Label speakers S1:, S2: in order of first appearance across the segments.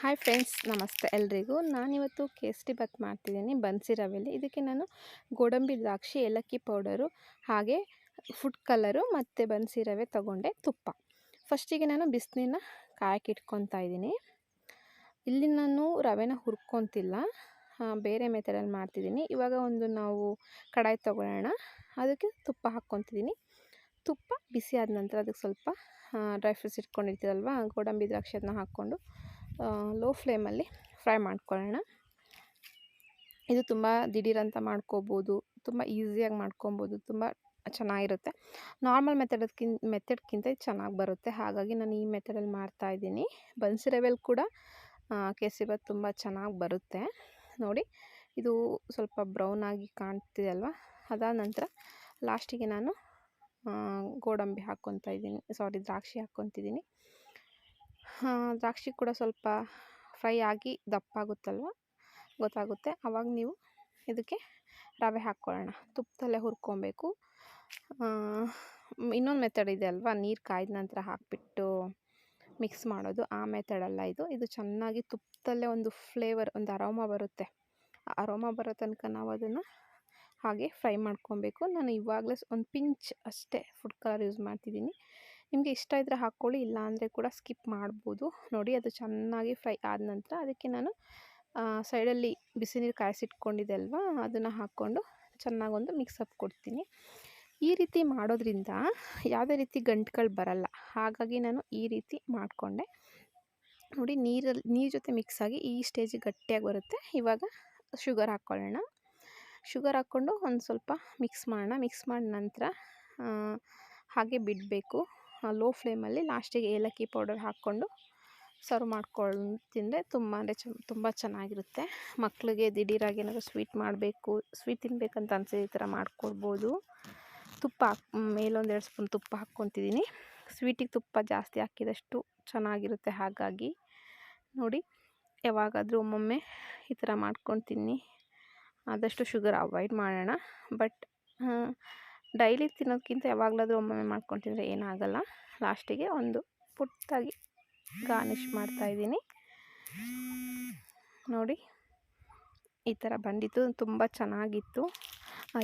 S1: Hi friends, ನಮಸ್ತೆ ಎಲ್ರಿಗೂ. ನಾನಿವತ್ತು ಕೇಸರಿ ಬಾತ್ ಮಾಡ್ತಿದ್ದೀನಿ ಬನ್ಸಿ ರವೆಯಲ್ಲಿ. ಇದಕ್ಕೆ ನಾನು ಗೋಡಂಬಿ ದ್ರಾಕ್ಷಿ, ಏಲಕ್ಕಿ ಪೌಡರು, ಹಾಗೆ ಫುಡ್ ಕಲರು ಮತ್ತು ಬನ್ಸಿ ರವೆ ತೊಗೊಂಡೆ, ತುಪ್ಪ. ಫಸ್ಟಿಗೆ ನಾನು ಬಿಸಿನೀರನ್ನ ಕಾಯಕ್ಕೆ ಇಟ್ಕೊತಾ ಇದ್ದೀನಿ. ಇಲ್ಲಿ ನಾನು ರವೆನ ಹುರ್ಕೊತಿಲ್ಲ, ಬೇರೆ ಮೆಥಡಲ್ಲಿ ಮಾಡ್ತಿದ್ದೀನಿ. ಇವಾಗ ನಾವು ಕಡಾಯಿ ತೊಗೊಳ್ಳೋಣ. ಅದಕ್ಕೆ ತುಪ್ಪ ಹಾಕ್ಕೊತಿದ್ದೀನಿ. ತುಪ್ಪ ಬಿಸಿ ಆದ ನಂತರ ಅದಕ್ಕೆ ಸ್ವಲ್ಪ ಡ್ರೈ ಫ್ರೂಟ್ಸ್ ಇಟ್ಕೊಂಡಿರ್ತೀರಲ್ವ, ಗೋಡಂಬಿ ದ್ರಾಕ್ಷಿ ಅದನ್ನ ಹಾಕ್ಕೊಂಡು ಲೋ ಫ್ಲೇಮಲ್ಲಿ ಫ್ರೈ ಮಾಡ್ಕೊಳ್ಳೋಣ. ಇದು ತುಂಬ ದಿಢೀರಂತ ಮಾಡ್ಕೋಬೋದು, ತುಂಬ ಈಸಿಯಾಗಿ ಮಾಡ್ಕೊಬೋದು, ತುಂಬ ಚೆನ್ನಾಗಿರುತ್ತೆ. ನಾರ್ಮಲ್ ಮೆಥಡ್ಗಿಂತ ಇದು ಚೆನ್ನಾಗಿ ಬರುತ್ತೆ. ಹಾಗಾಗಿ ನಾನು ಈ ಮೆಥಡಲ್ಲಿ ಮಾಡ್ತಾಯಿದ್ದೀನಿ. ಬನ್ಸಿ ರವೆಯಲ್ಲಿ ಕೂಡ ಕೇಸರಿ ಬಾತ್ ತುಂಬ ಚೆನ್ನಾಗಿ ಬರುತ್ತೆ. ನೋಡಿ, ಇದು ಸ್ವಲ್ಪ ಬ್ರೌನ್ ಆಗಿ ಕಾಣ್ತಿದೆ ಅಲ್ವಾ. ಅದಾದ ನಂತರ ಲಾಸ್ಟಿಗೆ ನಾನು ಗೋಡಂಬಿ ದ್ರಾಕ್ಷಿ ಹಾಕ್ಕೊತಿದ್ದೀನಿ. ದ್ರಾಕ್ಷಿ ಕೂಡ ಸ್ವಲ್ಪ ಫ್ರೈ ಆಗಿ ದಪ್ಪಾಗುತ್ತಲ್ವ, ಗೊತ್ತಾಗುತ್ತೆ. ಆವಾಗ ನೀವು ಇದಕ್ಕೆ ರವೆ ಹಾಕ್ಕೊಳ್ಳೋಣ. ತುಪ್ಪದಲ್ಲೇ ಹುರ್ಕೊಬೇಕು. ಇನ್ನೊಂದು ಮೆಥಡ್ ಇದೆ ಅಲ್ವಾ, ನೀರು ಕಾಯ್ದ ನಂತರ ಹಾಕಿಬಿಟ್ಟು ಮಿಕ್ಸ್ ಮಾಡೋದು, ಆ ಮೆಥಡಲ್ಲ ಇದು. ಇದು ಚೆನ್ನಾಗಿ ತುಪ್ಪದಲ್ಲೇ ಒಂದು ಫ್ಲೇವರ್, ಒಂದು ಅರೋಮಾ ಬರುತ್ತೆ. ಆ ಅರೋಮಾ ಬರೋ ತನಕ ನಾವು ಅದನ್ನು ಹಾಗೆ ಫ್ರೈ ಮಾಡ್ಕೊಬೇಕು. ನಾನು ಇವಾಗಲೇ ಒಂದು ಪಿಂಚ್ ಅಷ್ಟೇ ಫುಡ್ ಕಲರ್ ಯೂಸ್ ಮಾಡ್ತಿದ್ದೀನಿ. ನಿಮಗೆ ಇಷ್ಟ ಇದ್ದರೆ ಹಾಕ್ಕೊಳ್ಳಿ, ಇಲ್ಲ ಅಂದರೆ ಕೂಡ ಸ್ಕಿಪ್ ಮಾಡ್ಬೋದು. ನೋಡಿ, ಅದು ಚೆನ್ನಾಗಿ ಫ್ರೈ ಆದ ನಂತರ ಅದಕ್ಕೆ ನಾನು ಸೈಡಲ್ಲಿ ಬಿಸಿ ನೀರು ಕಾಯಿಸಿಟ್ಕೊಂಡಿದ್ದೆ ಅಲ್ವಾ, ಅದನ್ನು ಹಾಕ್ಕೊಂಡು ಚೆನ್ನಾಗೊಂದು ಮಿಕ್ಸಪ್ ಕೊಡ್ತೀನಿ. ಈ ರೀತಿ ಮಾಡೋದ್ರಿಂದ ಯಾವುದೇ ರೀತಿ ಗಂಟುಗಳು ಬರಲ್ಲ. ಹಾಗಾಗಿ ನಾನು ಈ ರೀತಿ ಮಾಡಿಕೊಂಡೆ. ನೋಡಿ, ನೀರು ಜೊತೆ ಮಿಕ್ಸಾಗಿ ಈ ಸ್ಟೇಜಿಗೆ ಗಟ್ಟಿಯಾಗಿ ಬರುತ್ತೆ. ಇವಾಗ ಶುಗರ್ ಹಾಕ್ಕೊಳ್ಳೋಣ. ಶುಗರ್ ಹಾಕ್ಕೊಂಡು ಒಂದು ಸ್ವಲ್ಪ ಮಿಕ್ಸ್ ಮಾಡೋಣ. ಮಿಕ್ಸ್ ಮಾಡಿದ ನಂತರ ಹಾಗೆ ಬಿಡಬೇಕು ಲೋ ಫ್ಲೇಮಲ್ಲಿ. ಲಾಸ್ಟಿಗೆ ಏಲಕ್ಕಿ ಪೌಡರ್ ಹಾಕ್ಕೊಂಡು ಸರ್ವ್ ಮಾಡ್ಕೊಂಡು ತಿಂದರೆ ತುಂಬ ಚೆನ್ನಾಗಿರುತ್ತೆ. ಮಕ್ಕಳಿಗೆ ದಿಢೀರಾಗಿ ಏನಾದರೂ ಸ್ವೀಟ್ ತಿನ್ನಬೇಕಂತ ಅನಿಸಿದ್ರೆ ಈ ಥರ ಮಾಡ್ಕೊಡ್ಬೋದು. ತುಪ್ಪ ಮೇಲೊಂದೆರಡು ಸ್ಪೂನ್ ತುಪ್ಪ ಹಾಕ್ಕೊತಿದ್ದೀನಿ. ಸ್ವೀಟಿಗೆ ತುಪ್ಪ ಜಾಸ್ತಿ ಹಾಕಿದಷ್ಟು ಚೆನ್ನಾಗಿರುತ್ತೆ. ಹಾಗಾಗಿ ನೋಡಿ, ಯಾವಾಗಾದರೂ ಒಮ್ಮೊಮ್ಮೆ ಈ ಥರ ಮಾಡ್ಕೊಂಡು ತಿನ್ನಿ. ಆದಷ್ಟು ಶುಗರ್ ಅವಾಯ್ಡ್ ಮಾಡೋಣ. ಬಟ್ ಡೈಲಿ ತಿನ್ನೋದಕ್ಕಿಂತ ಯಾವಾಗಲಾದರೂ ಒಮ್ಮೊಮ್ಮೆ ಮಾಡ್ಕೊಂಡು ತಿಂದರೆ ಏನಾಗಲ್ಲ. ಲಾಸ್ಟಿಗೆ ಒಂದು ಪುಟ್ಟಾಗಿ ಗಾರ್ನಿಷ್ ಮಾಡ್ತಾಯಿದ್ದೀನಿ. ನೋಡಿ, ಈ ಥರ ಬಂದಿತ್ತು, ತುಂಬ ಚೆನ್ನಾಗಿತ್ತು.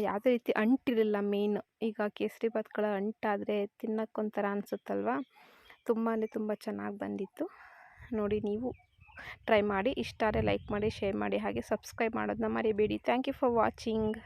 S1: ಯಾವುದೇ ರೀತಿ ಅಂಟಿರಲಿಲ್ಲ. ಮೇಯ್ನ್ ಈಗ ಕೇಸರಿ ಬಾತ್ಗಳ ಅಂಟಾದರೆ ತಿನ್ನೋಕ್ಕೊಂಥರ ಅನಿಸುತ್ತಲ್ವ, ತುಂಬ ಚೆನ್ನಾಗಿ ಬಂದಿತ್ತು. ನೋಡಿ, ನೀವು ಟ್ರೈ ಮಾಡಿ. ಇಷ್ಟ ಆದರೆ ಲೈಕ್ ಮಾಡಿ, ಶೇರ್ ಮಾಡಿ, ಹಾಗೆ ಸಬ್ಸ್ಕ್ರೈಬ್ ಮಾಡೋದನ್ನ ಮರಿಬೇಡಿ. Thank you for watching.